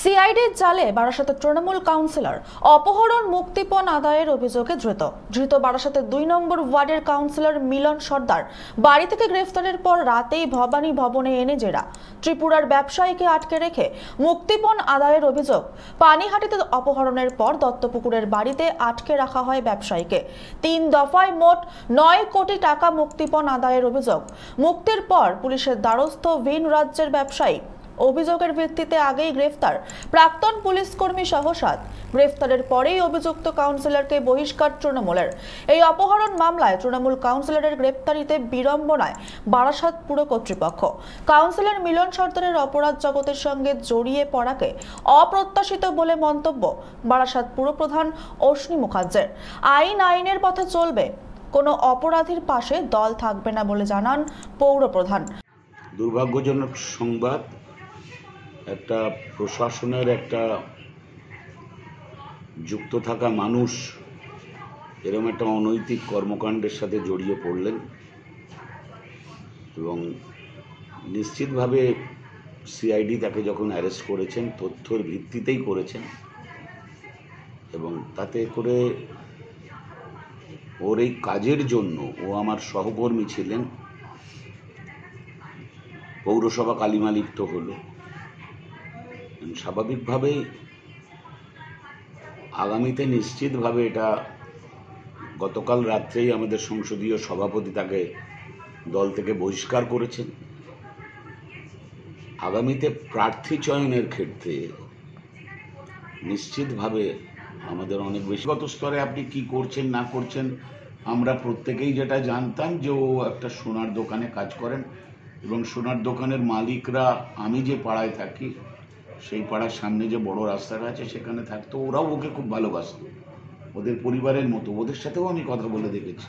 সিআইডির জালে বারাসাতের তৃণমূল কাউন্সিলর অপহরণ মুক্তিপণ আদায়ের অভিযোগে ধৃত বারাসাতের ২ নম্বর ওয়ার্ডের কাউন্সিলর মিলন সর্দার বাড়ি থেকে গ্রেফতারের পর রাতেই ভবানী ভবনে এনে জেরা। ত্রিপুরার ব্যবসায়ীকে আটকে রেখে মুক্তিপণ আদায়ের অভিযোগ। পানিহাটিতে অপহরণের পর দত্তপুকুরের বাড়িতে আটকে রাখা হয় ব্যবসায়ীকে। ৩ দফায় মোট ৯ কোটি টাকা মুক্তিপণ আদায়ের অভিযোগ। মুক্তির পর পুলিশের দ্বারস্থ ভিন রাজ্যের ব্যবসায়ী। অভিযোগের ভিত্তিতে আগেই গ্রেফতার প্রাক্তন পুলিশ কর্মী সহ ৭। গ্রেফতারের পরেই অভিযুক্ত কাউন্সিলরকে বহিষ্কার তৃণমূলের। এই অপহরণ মামলায় তৃণমূল কাউন্সিলরের গ্রেফতারিতে বিড়ম্বনায় বারাসাত পুর কর্তৃপক্ষ। কাউন্সিলর মিলন সর্দারের অপরাধ জগতের সঙ্গে জড়িয়ে পড়াকে অপ্রত্যাশিত বলে মন্তব্য বারাসাত পুরপ্রধান অশ্বিনী মুখার্জির। আইনের পথে চলবে, কোনো অপরাধীর পাশে দল থাকবে না বলে জানান পৌরপ্রধান। দুর্ভাগ্যজনক সংবাদ, একটা প্রশাসনের একটা যুক্ত থাকা মানুষ এরকম একটা অনৈতিক কর্মকাণ্ডের সাথে জড়িয়ে পড়লেন এবং নিশ্চিতভাবে সিআইডি তাকে যখন অ্যারেস্ট করেছেন তথ্যের ভিত্তিতেই করেছেন এবং তাতে করে ওর এই কাজের জন্য ও আমার সহকর্মী ছিলেন, পৌরসভা কালিমালিপ্ত হলো। স্বাভাবিকভাবেই আগামীতে নিশ্চিতভাবে এটা গতকাল রাত্রেই আমাদের সংসদীয় সভাপতি তাকে দল থেকে বহিষ্কার করেছেন। আগামীতে প্রার্থী চয়নের ক্ষেত্রে নিশ্চিতভাবে আমাদের অনেক বেশিগত স্তরে আপনি কি করছেন না করছেন আমরা প্রত্যেকেই যেটা জানতাম যে ও একটা সোনার দোকানে কাজ করেন এবং সোনার দোকানের মালিকরা, আমি যে পাড়ায় থাকি সেই পাড়ার সামনে যে বড় রাস্তাটা আছে সেখানে থাকতো, ওরাও ওকে খুব ভালোবাসত, ওদের পরিবারের মতো। ওদের সাথেও আমি কথা বলে দেখেছি,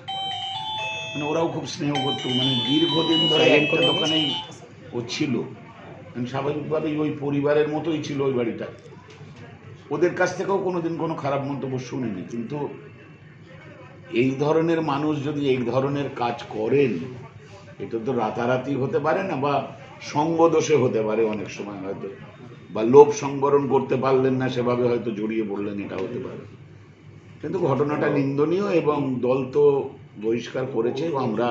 মানে ওরাও খুব স্নেহ করতো। মানে দীর্ঘদিন ধরে একটা দোকানেই ও ছিল, স্বাভাবিকভাবেই ওই পরিবারের মতোই ছিল ওই বাড়িটা। ওদের কাছ থেকেও কোনোদিন কোনো খারাপ মন্তব্য শুনিনি। কিন্তু এই ধরনের মানুষ যদি এই ধরনের কাজ করেন, এটা তো রাতারাতি হতে পারে না, বা সঙ্গদোষে হতে পারে অনেক সময়, হয়তো বা লোভ সংবরণ করতে পারলেন না সেভাবে হয়তো জড়িয়ে পড়লেন, এটা হতে পারে। কিন্তু ঘটনাটা নিন্দনীয় এবং দল তো বহিষ্কার করেছে এবং আমরা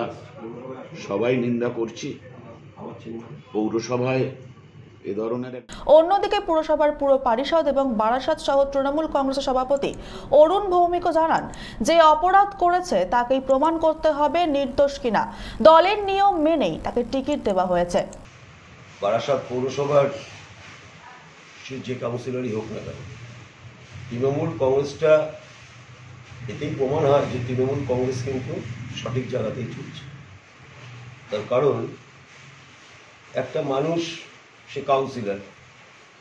সবাই নিন্দা করছি। পৌরসভায় এ ধরনের। অন্যদিকে পুরসভার পুর পরিষদ এবং বারাসাত শহর তৃণমূল কংগ্রেসের সভাপতি অরুণ ভৌমিকও জানান, যে অপরাধ করেছে তাকেই প্রমাণ করতে হবে নির্দোষ কিনা। দলের নিয়ম মেনেই তাকে টিকিট দেওয়া হয়েছে। বারাসাত পৌরসভার যে কাউন্সিলরই হোক না কেন, তৃণমূল কংগ্রেসটা এতেই প্রমাণ হয় যে তৃণমূল কংগ্রেস কিন্তু সঠিক জায়গাতেই চলছে। তার কারণ একটা মানুষ, সে কাউন্সিলর,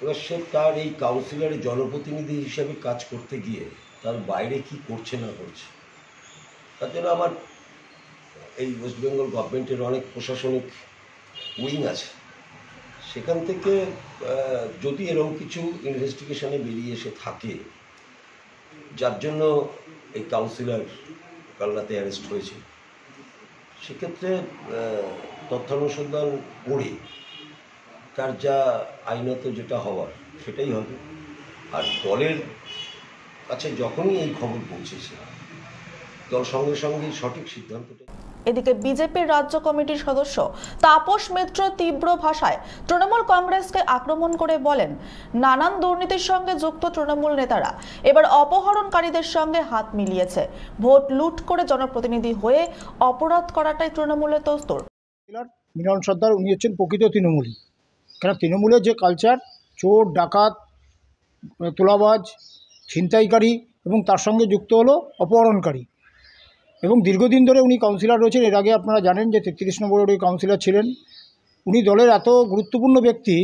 এবার সে তার এই কাউন্সিলরের জনপ্রতিনিধি হিসাবে কাজ করতে গিয়ে তার বাইরে কি করছে না করছে, তার জন্য আমার এই ওয়েস্ট বেঙ্গল গভর্নমেন্টের অনেক প্রশাসনিক উইং আছে, সেখান থেকে যদি এরকম কিছু ইনভেস্টিগেশনে বেরিয়ে এসে থাকে যার জন্য এই কাউন্সিলর কাল রাতে অ্যারেস্ট হয়েছে, সেক্ষেত্রে তথ্যানুসন্ধান করে তার যা আইনত যেটা হওয়ার সেটাই হবে। আর দলের কাছে যখনই এই খবর পৌঁছেছে, দল সঙ্গে সঙ্গে সঠিক সিদ্ধান্তটা। এদিকে বিজেপির রাজ্য কমিটির সদস্য তাপস মিত্র তীব্র ভাষায় তৃণমূল কংগ্রেসকে আক্রমণ করে বলেন, নানান দুর্নীতির সঙ্গে যুক্ত তৃণমূল নেতারা এবার অপহরণকারীদের সঙ্গে হাত মিলিয়েছে। ভোট লুট করে জনপ্রতিনিধি হয়ে অপরাধ করাটাই তৃণমূলের দস্তুর। মিলন সর্দার উনি হচ্ছেন প্রকৃত তৃণমূলী। কেন তৃণমূলের যে কালচার, চোর ডাকাত তোলাবাজ ছিনতাইকারী এবং তার সঙ্গে যুক্ত হলো অপহরণকারী, এবং দীর্ঘদিন ধরে উনি কাউন্সিলর রয়েছেন। এর আগে আপনারা জানেন যে 33 নম্বর ওয়ার্ডের কাউন্সিলর ছিলেন। উনি দলের এত গুরুত্বপূর্ণ ব্যক্তি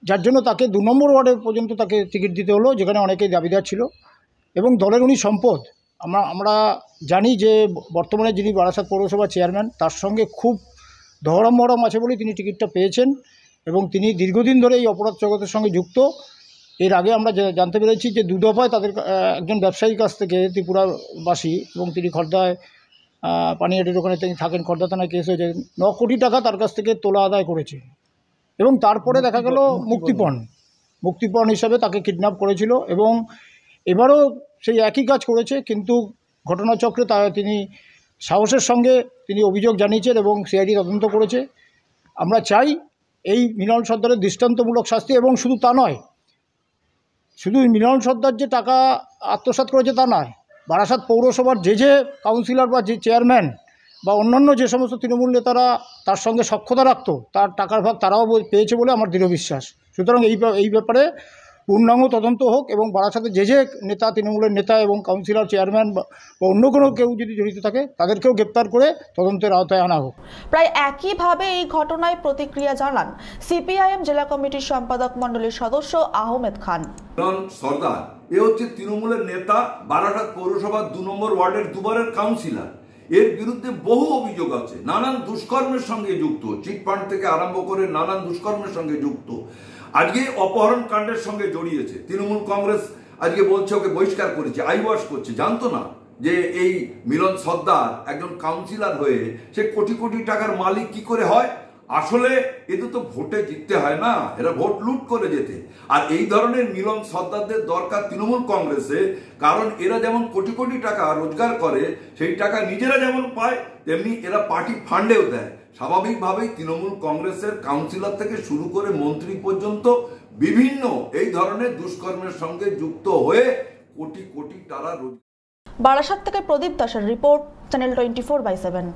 যার জন্য তাকে 2 নম্বর ওয়ার্ডে পর্যন্ত তাকে টিকিট দিতে হলো, যেখানে অনেকেই দাবিদার ছিল, এবং দলের উনি সম্পদ। আমরা জানি যে বর্তমানে যিনি বারাসাত পৌরসভার চেয়ারম্যান, তার সঙ্গে খুব ধরম আছে বলেই তিনি টিকিটটা পেয়েছেন এবং তিনি দীর্ঘদিন ধরে এই অপরাধ জগতের সঙ্গে যুক্ত। এর আগে আমরা জানতে পেরেছি যে 2 দফায় তাদের একজন ব্যবসায়ীর কাছ থেকে, ত্রিপুরাবাসী, এবং তিনি খর্দায় পানিহাটির ওখানে তিনি থাকেন, খর্দা থানায় কেস হয়েছে, 9 কোটি টাকা তার কাছ থেকে তোলা আদায় করেছে। এবং তারপরে দেখা গেল মুক্তিপণ, মুক্তিপণ হিসাবে তাকে কিডন্যাপ করেছিল এবং এবারও সেই একই কাজ করেছে, কিন্তু ঘটনাচক্রে তিনি সাহসের সঙ্গে তিনি অভিযোগ জানিয়েছেন এবং সিআইডি তদন্ত করেছে। আমরা চাই এই মিলন সর্দারের দৃষ্টান্তমূলক শাস্তি, এবং শুধু তা নয়, শুধু মিলন সর্দার যে টাকা আত্মসাৎ করেছে তা নয়, বারাসাত পৌরসভার যে কাউন্সিলর বা যে চেয়ারম্যান বা অন্যান্য যে সমস্ত তৃণমূল নেতারা তার সঙ্গে সখ্যতা রাখতো, তার টাকার ভাগ তারাও পেয়েছে বলে আমার দৃঢ় বিশ্বাস। সুতরাং এই ব্যাপারে পূর্ণাঙ্গ তদন্ত হোক এবং বারাসাতে যে নেতা, তৃণমূলের নেতা এবং কাউন্সিলর, চেয়ারম্যান বা অন্য কোনো কেউ যদি জড়িত থাকে তাদেরকেও গ্রেপ্তার করে তদন্তের আওতায় আনা হোক। প্রায় একইভাবে এই ঘটনায় প্রতিক্রিয়া জানান সিপিআইএম জেলা কমিটির সম্পাদক মণ্ডলীর সদস্য আহমেদ খান। মিলন সর্দার এ হচ্ছে তৃণমূলের নেতা, বারাসাত পৌরসভার 2 নম্বর ওয়ার্ডের দুবারের কাউন্সিলর। এর বিরুদ্ধে বহু অভিযোগ আছে, নানান দুষ্কর্মের সঙ্গে যুক্ত, চিটফান্ড থেকে আরম্ভ করে নানান দুষ্কর্মের সঙ্গে যুক্ত। আজকে অপহরণ কাণ্ডের সঙ্গে জড়িয়েছে। তৃণমূল কংগ্রেস আজকে বলছে ওকে বহিষ্কার করেছে, আইওয়াশ করছে। জানতো না যে এই মিলন সর্দার একজন কাউন্সিলর হয়ে সে কোটি কোটি টাকার মালিক কি করে হয়। আসলে এদের তো ভোটে জিততে হয় না, এরা ভোট লুট করে যেতে। আর এই ধরনের মিলন সর্দারদের দরকার তৃণমূল কংগ্রেসে, কারণ এরা যেমন কোটি কোটি টাকা রোজগার করে, সেই টাকা নিজেরা যেমন পায় তেমনি এরা পার্টি ফান্ডেও দেয়। স্বাভাবিকভাবেই তৃণমূল কংগ্রেসের কাউন্সিলর থেকে শুরু করে মন্ত্রী পর্যন্ত বিভিন্ন এই ধরনের দুষ্কর্মের সঙ্গে যুক্ত হয়ে কোটি কোটি টাকা রোজগার। বারাসাত থেকে প্রদীপ দাসের রিপোর্ট, চ্যানেল 24/7।